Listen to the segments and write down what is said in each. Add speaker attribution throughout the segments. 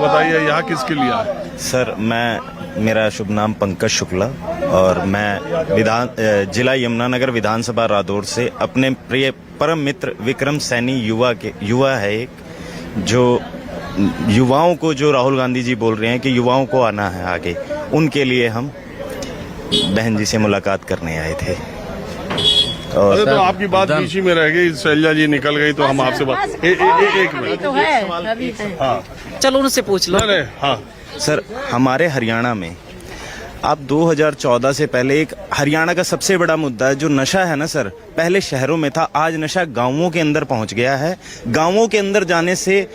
Speaker 1: बताइए यहाँ किसके लिए आए?
Speaker 2: सर मेरा शुभ नाम पंकज शुक्ला और मैं जिला यमुनानगर विधानसभा रादौर से अपने प्रिय परम मित्र विक्रम सैनी युवा है एक, जो युवाओं को, जो राहुल गांधी जी बोल रहे हैं कि युवाओं को आना है आगे, उनके लिए हम बहन जी से मुलाकात करने आए थे। और
Speaker 1: अरे तो आपकी बात बीच ही में रह गई, शैलजा जी निकल गई तो हम आपसे बात एक मिनट। हाँ
Speaker 3: चलो उनसे पूछ लो।
Speaker 1: हाँ
Speaker 2: सर, हमारे हरियाणा में आप 2014 से पहले एक हरियाणा का सबसे बड़ा मुद्दा है जो नशा है ना सर, पहले शहरों में था, आज नशा गांवों के अंदर पहुंच गया है। गांवों के अंदर जाने से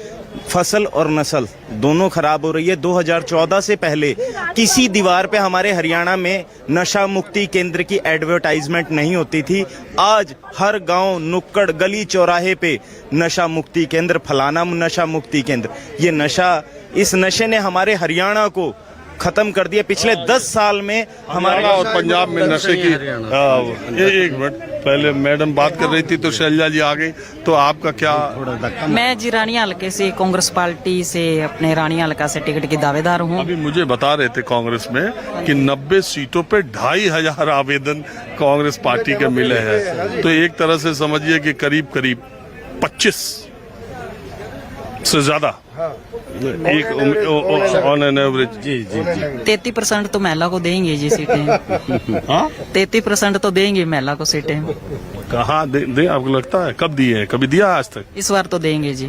Speaker 2: फसल और नस्ल दोनों खराब हो रही है। 2014 से पहले किसी दीवार पे हमारे हरियाणा में नशा मुक्ति केंद्र की एडवर्टाइजमेंट नहीं होती थी। आज हर गांव, नुक्कड़, गली, चौराहे पे नशा मुक्ति केंद्र, फलाना नशा मुक्ति केंद्र। ये नशा, इस नशे ने हमारे हरियाणा को खत्म कर दिया। पिछले 10 साल में हमारे
Speaker 1: और पंजाब में नशे की एक मिनट पहले मैडम बात कर रही थी तो शैलजा जी आ गई, तो आपका क्या?
Speaker 3: मैं जी रानिया हल्के से, कांग्रेस पार्टी से, अपने रानिया हल्का से टिकट की दावेदार हूँ।
Speaker 1: अभी मुझे बता रहे थे कांग्रेस में कि 90 सीटों पे 2500 आवेदन कांग्रेस पार्टी के मिले हैं, तो एक तरह से समझिए कि करीब 25 से ज्यादा एक ऑन एन एवरेज। जी
Speaker 3: 33% तो महिला को देंगे जी सीटें। 33% तो देंगे महिला को सीटें।
Speaker 1: कहाँ दे आपको लगता है? कब दिए हैं? कभी दिया आज तक?
Speaker 3: इस बार तो देंगे जी।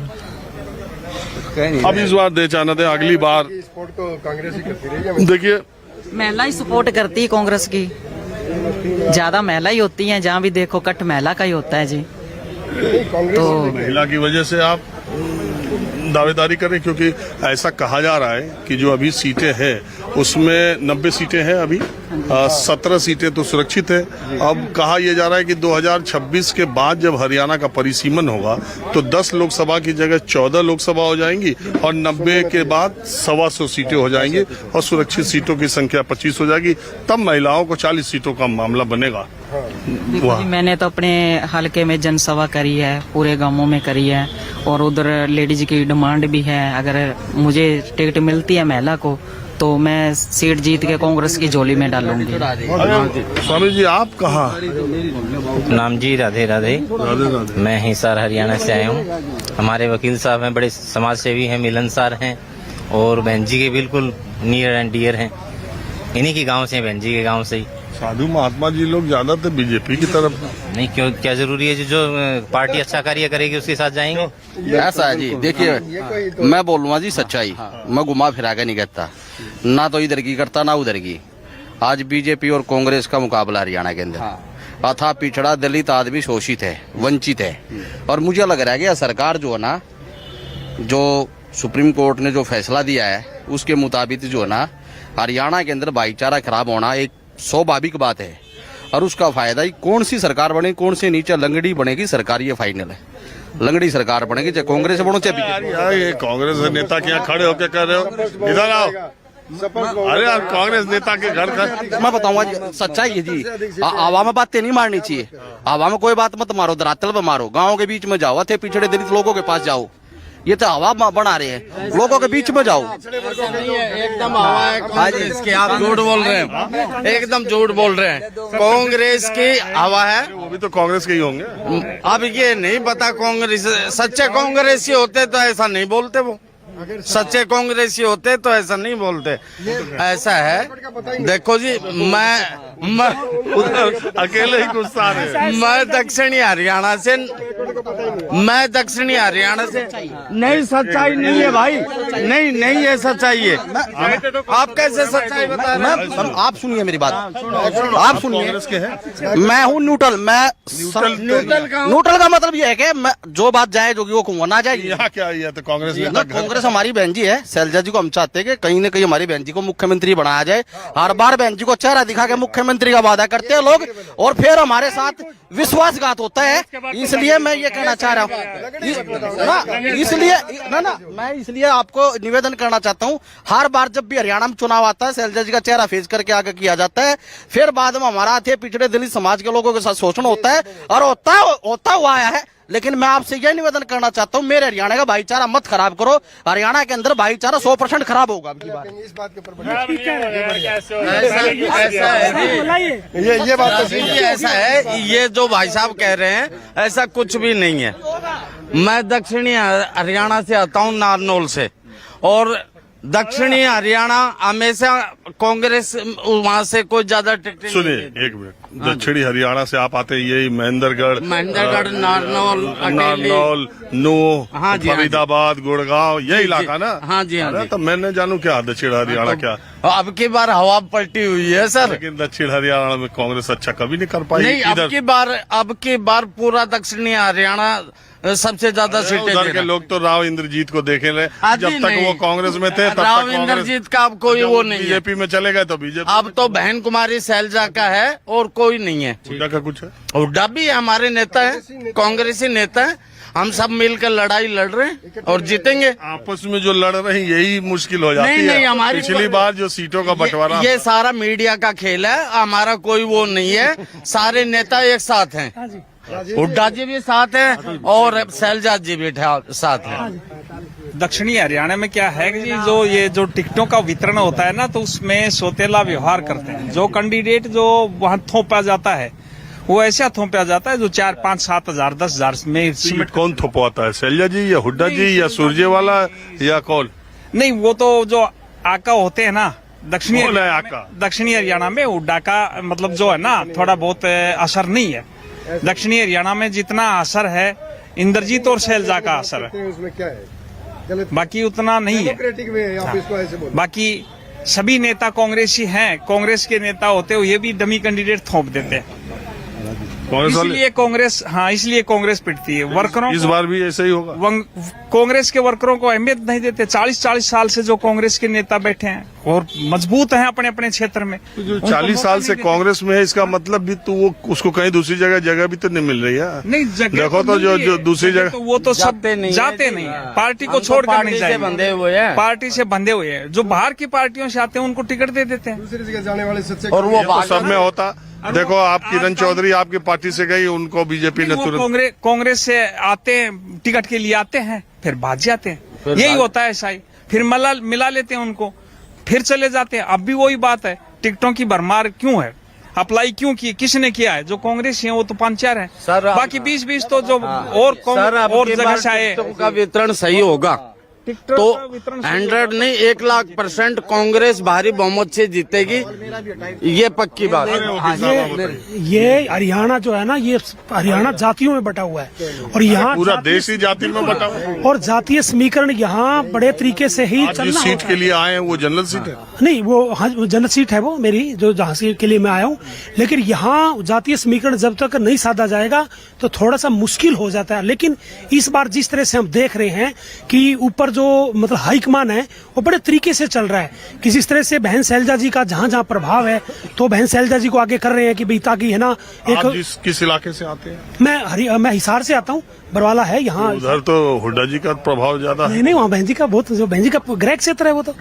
Speaker 1: अब इस बार दे चाहना दे, अगली बार देखिए
Speaker 3: महिला ही सपोर्ट करती है कांग्रेस की, ज्यादा महिला ही होती है, जहाँ भी देखो कट महिला का ही होता है जी। तो
Speaker 1: महिला की वजह से आप दावेदारी करें, क्योंकि ऐसा कहा जा रहा है कि जो अभी सीटें हैं उसमें 90 सीटें हैं अभी, 17 सीटें तो सुरक्षित है। अब कहा यह जा रहा है कि 2026 के बाद जब हरियाणा का परिसीमन होगा तो 10 लोकसभा की जगह 14 लोकसभा हो जाएंगी और 90 के बाद 125 सीटें हो जाएंगी और सुरक्षित सीटों की संख्या 25 हो जाएगी। तब महिलाओं को 40 सीटों का मामला बनेगा।
Speaker 3: मैंने तो अपने हलके में जनसभा करी है, पूरे गांवों में करी है, और उधर लेडीज की डिमांड भी है, अगर मुझे टिकट मिलती है महिला को तो मैं सीट जीत के कांग्रेस की झोली में डालूंगी।
Speaker 1: स्वामी जी आप कहाँ?
Speaker 4: नाम जी राधे राधे। मैं हिसार हरियाणा से आया हूँ। हमारे वकील साहब हैं, बड़े समाज सेवी हैं, मिलनसार हैं और बहन जी के बिल्कुल नियर एंड डियर हैं। इन्हीं की गांव से, बहन जी के गांव से ही।
Speaker 1: साधु महात्मा जी लोग ज्यादातर बीजेपी की तरफ।
Speaker 4: नहीं, क्यों, क्या जरूरी है? जो पार्टी अच्छा कार्य करेगी उसके साथ जाएंगे।
Speaker 5: ऐसा है जी, देखिए मैं बोलूँगा जी सच्चाई, मैं घुमा फिरा के नहीं कहता, ना तो इधर की करता ना उधर की। आज बीजेपी और कांग्रेस का मुकाबला हरियाणा के अंदर। अथा पिछड़ा दलित आदमी शोषित है, वंचित है, और मुझे लग रहा है कि सरकार जो है ना, जो सुप्रीम कोर्ट ने जो फैसला दिया है उसके मुताबिक जो है ना, हरियाणा के अंदर भाईचारा खराब होना एक स्वाभाविक बात है, और उसका फायदा ही कौन सी सरकार बने, कौन से नीचे लंगड़ी बनेगी सरकार, ये फाइनल है। लंगड़ी सरकार बनेगी, चाहे कांग्रेस बनो चाहे बीजेपी।
Speaker 1: ये कांग्रेस नेता क्या खड़े होकर कर रहे हो? इधर आओ। अरे यार, कांग्रेस नेता के घर का
Speaker 5: मैं बताऊंगा सच्चाई है जी। हवा में बातें नहीं मारनी चाहिए, हवा में कोई बात मत मारो, धरातल पे मारो, गाँव के बीच में जाओ, थे पिछड़े दलित लोगों के पास जाओ। ये तो हवा बना रहे हैं, लोगों के बीच में जाओ।
Speaker 6: एकदम हवा है कांग्रेस की, आप झूठ बोल रहे हैं, एकदम झूठ बोल रहे हैं। कांग्रेस की हवा है,
Speaker 1: वो भी तो कांग्रेस के ही होंगे।
Speaker 6: अब ये नहीं पता, कांग्रेस सच्चे कांग्रेसी होते तो ऐसा नहीं बोलते, वो सच्चे कांग्रेसी होते तो ऐसा नहीं बोलते। ऐसा है, देखो जी, मैं
Speaker 1: अकेले ही गुस्सा रहे।
Speaker 6: मैं दक्षिणी हरियाणा से, नहीं सच्चाई नहीं है भाई, नहीं ये सच्चाई है। आप कैसे सच्चाई बता रहे हैं?
Speaker 5: आप सुनिए मेरी बात, आप सुनिए। मैं हूँ न्यूट्रल, न्यूट्रल का मतलब ये है कि मैं जो बात जाए जो वो कहूँगा, ना जाए।
Speaker 1: यहाँ क्या है? तो
Speaker 5: कांग्रेस हमारी बहन जी है, शैलजा जी को हम चाहते हैं कि कहीं न कहीं हमारी बहन जी को मुख्यमंत्री बनाया जाए। हर बार बहन जी को चेहरा दिखा के मुख्यमंत्री का वादा करते हैं लोग, और फिर हमारे साथ विश्वासघात होता है। इसलिए मैं ये कहना चाह रहा हूँ, इसलिए आपको निवेदन करना चाहता हूँ, हर बार जब भी हरियाणा में चुनाव आता है शैलजा जी का चेहरा फेस करके आगे किया जाता है, फिर बाद में हमारा थे पिछड़े दलित समाज के लोगों के साथ शोषण होता है, और होता हुआ आया है। लेकिन मैं आपसे यह निवेदन करना चाहता हूँ, मेरे हरियाणा का भाईचारा मत खराब करो। हरियाणा के अंदर भाईचारा 100% खराब होगा अब की बार।
Speaker 6: ये बात तो सही है। ऐसा है, ये जो भाई साहब कह रहे हैं ऐसा कुछ भी नहीं है। मैं दक्षिणी हरियाणा से आता हूँ, नारनौल से, और दक्षिणी हरियाणा हमेशा कांग्रेस वहाँ से कोई ज्यादा टिकट।
Speaker 1: सुनिए एक मिनट, दक्षिणी हरियाणा से आप आते हैं, यही महेंद्रगढ़, नारनौल, नूह,
Speaker 6: हाँ जी,
Speaker 1: फरीदाबाद, गुड़गांव, यही इलाका ना।
Speaker 6: हाँ जी, हाँ
Speaker 1: अरे
Speaker 6: जी।
Speaker 1: तो मैं न जानू क्या दक्षिण हरियाणा क्या,
Speaker 6: अब की बार हवा पलटी हुई है सर।
Speaker 1: लेकिन दक्षिण हरियाणा में कांग्रेस अच्छा कभी नहीं कर पाई।
Speaker 6: नहीं, अब की बार पूरा दक्षिणी हरियाणा सबसे ज्यादा सीटें
Speaker 1: उधर
Speaker 6: दे
Speaker 1: के
Speaker 6: रहा।
Speaker 1: लोग तो राव इंद्रजीत को देखे रहे,
Speaker 6: आज
Speaker 1: जब
Speaker 6: ही
Speaker 1: तक
Speaker 6: नहीं।
Speaker 1: वो कांग्रेस में थे तब
Speaker 6: राव
Speaker 1: तक कांग्रेस,
Speaker 6: इंद्रजीत का अब कोई वो नहीं है।
Speaker 1: बीजेपी में चले गए तो बीजेपी।
Speaker 6: अब तो बहन कुमारी शैलजा का है और कोई नहीं है।
Speaker 1: हुड्डा का कुछ है?
Speaker 6: हुड्डा भी हमारे नेता है, कांग्रेसी नेता है। हम सब मिलकर लड़ाई लड़ रहे हैं और जीतेंगे।
Speaker 1: आपस में जो लड़ रहे हैं यही मुश्किल हो जाती
Speaker 6: नहीं,
Speaker 1: है।
Speaker 6: हमारी
Speaker 1: पिछली बार जो सीटों का बंटवारा,
Speaker 6: ये सारा मीडिया का खेल है, हमारा कोई वो नहीं है। सारे नेता एक साथ हैं, हुड्डा जी भी साथ हैं और शैलजा जी भी साथ हैं।
Speaker 7: दक्षिणी हरियाणा में क्या है कि जो ये जो टिकटों का वितरण होता है ना, तो उसमें सौतेला व्यवहार करते हैं। जो कैंडिडेट जो वहाँ थोपा जाता है वो ऐसा थोपा जाता है जो 4, 5, 7 हजार 10 हजार में
Speaker 1: सीमेंट कौन थोपवाता है, शैलजा जी या हुड्डा जी या सुरजेवाला या कौन?
Speaker 7: नहीं, वो तो जो आका होते हैं ना दक्षिणी
Speaker 1: कौन है आका?
Speaker 7: दक्षिणी हरियाणा में हुड्डा का मतलब जो है ना थोड़ा बहुत असर नहीं है। दक्षिणी हरियाणा में जितना असर है इंद्रजीत और शैलजा का असर है,
Speaker 6: उसमें क्या है?
Speaker 7: बाकी उतना नहीं है। बाकी सभी नेता कांग्रेसी हैं, कांग्रेस के नेता होते हुए भी डमी कैंडिडेट थोप देते हैं।
Speaker 1: कांग्रेस वाले
Speaker 7: इसलिए कांग्रेस, हाँ, इसलिए कांग्रेस पिटती है। वर्करों
Speaker 1: इस बार भी ऐसा ही होगा।
Speaker 7: कांग्रेस के वर्करों को अहमियत नहीं देते। 40 साल से जो कांग्रेस के नेता बैठे हैं और मजबूत हैं अपने अपने क्षेत्र में,
Speaker 1: जो 40 साल से कांग्रेस में है, इसका मतलब भी तो वो उसको कहीं दूसरी जगह भी तो नहीं मिल रही है।
Speaker 7: नहीं, जगह
Speaker 1: देखो तो जो दूसरी जगह,
Speaker 7: तो वो तो सब जाते नहीं है, पार्टी को छोड़कर नहीं जाएंगे,
Speaker 6: बंधे हुए हैं,
Speaker 7: पार्टी से बंधे हुए हैं। जो बाहर की पार्टियों से आते हैं उनको टिकट दे देते हैं।
Speaker 6: दूसरी जगह जाने वाले सच्चे, और वो
Speaker 1: तो सब में होता। देखो आप किरण चौधरी आपकी पार्टी से गई, उनको बीजेपी ने
Speaker 7: वो
Speaker 1: तुरंत,
Speaker 7: कांग्रेस से आते हैं, टिकट के लिए आते हैं, फिर भाग जाते हैं। यही होता है ऐसा ही, फिर मिला लेते हैं उनको, फिर चले जाते हैं। अब भी वही बात है, टिकटों की भरमार क्यों है, अप्लाई क्यों की, किसने किया है? जो कांग्रेस है वो तो 5-4 है, बाकी 20-20 तो जो और जगह से आए।
Speaker 6: का वितरण सही होगा तो 100 नहीं 1,00,000% कांग्रेस भारी बहुमत से जीतेगी, ये पक्की बात है।
Speaker 8: ये हरियाणा जो है ना, ये हरियाणा जातियों में बटा हुआ है और यहाँ
Speaker 1: पूरा देश ही जाति में बटा हुआ है।
Speaker 8: और जातीय समीकरण यहाँ बड़े तरीके से ही
Speaker 1: आज
Speaker 8: चलना
Speaker 1: जिस सीट
Speaker 8: होता
Speaker 1: के
Speaker 8: है।
Speaker 1: लिए आए हैं वो जनरल सीट है।
Speaker 8: नहीं, वो हाँ, वो जनरल सीट है वो मेरी, जो जहाँ से के लिए मैं आया हूँ। लेकिन यहाँ जातीय समीकरण जब तक नहीं साधा जाएगा तो थोड़ा सा मुश्किल हो जाता है। लेकिन इस बार जिस तरह से हम देख रहे हैं कि ऊपर जो मतलब हाईकमान है वो बड़े तरीके से चल रहा है। किसी तरह से बहन शैलजा जी का जहाँ जहाँ प्रभाव है तो बहन शैलजा जी को आगे कर रहे हैं कि भाई ताकि है ना
Speaker 1: आप किस इलाके से आते हैं?
Speaker 8: मैं हिसार से आता हूँ, बरवाला है यहाँ।
Speaker 1: उधर तो हुड्डा जी का प्रभाव ज्यादा है।
Speaker 8: नहीं, वहाँ बहन जी का बहुत, जो बहन जी का गृह क्षेत्र है वो तो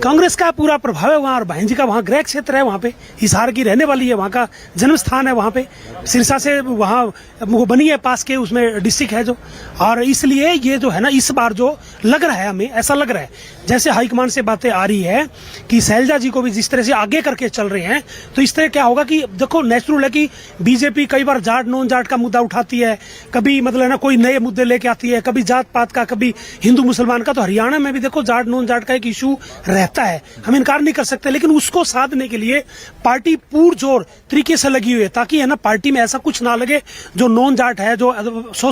Speaker 8: कांग्रेस का पूरा प्रभाव है वहाँ, और बहन जी का वहाँ गृह क्षेत्र है, वहाँ पे हिसार की रहने वाली है, वहाँ का जन्म स्थान है, वहाँ पे सिरसा से वहाँ वो बनी है पास के, उसमें डिस्ट्रिक्ट है जो। और इसलिए ये जो है ना, इस बार जो लग रहा है, हमें ऐसा लग रहा है जैसे हाईकमान से बातें आ रही है कि शैलजा जी को भी जिस तरह से आगे करके चल रहे हैं, तो इस तरह क्या होगा कि देखो नेचुरल है कि बीजेपी कई बार जाट नॉन जाट का मुद्दा उठाती है, कभी मतलब ना कोई नए मुद्दे लेके आती है, कभी जात पात का, कभी हिंदू मुसलमान का। तो हरियाणा में भी देखो जाट नॉन जाट का एक इशू रहता है, हम इनकार नहीं कर सकते। लेकिन उसको साधने के लिए पार्टी पुरजोर तरीके से लगी हुई है, ताकि है ना पार्टी में ऐसा कुछ ना लगे जो नॉन जाट है, जो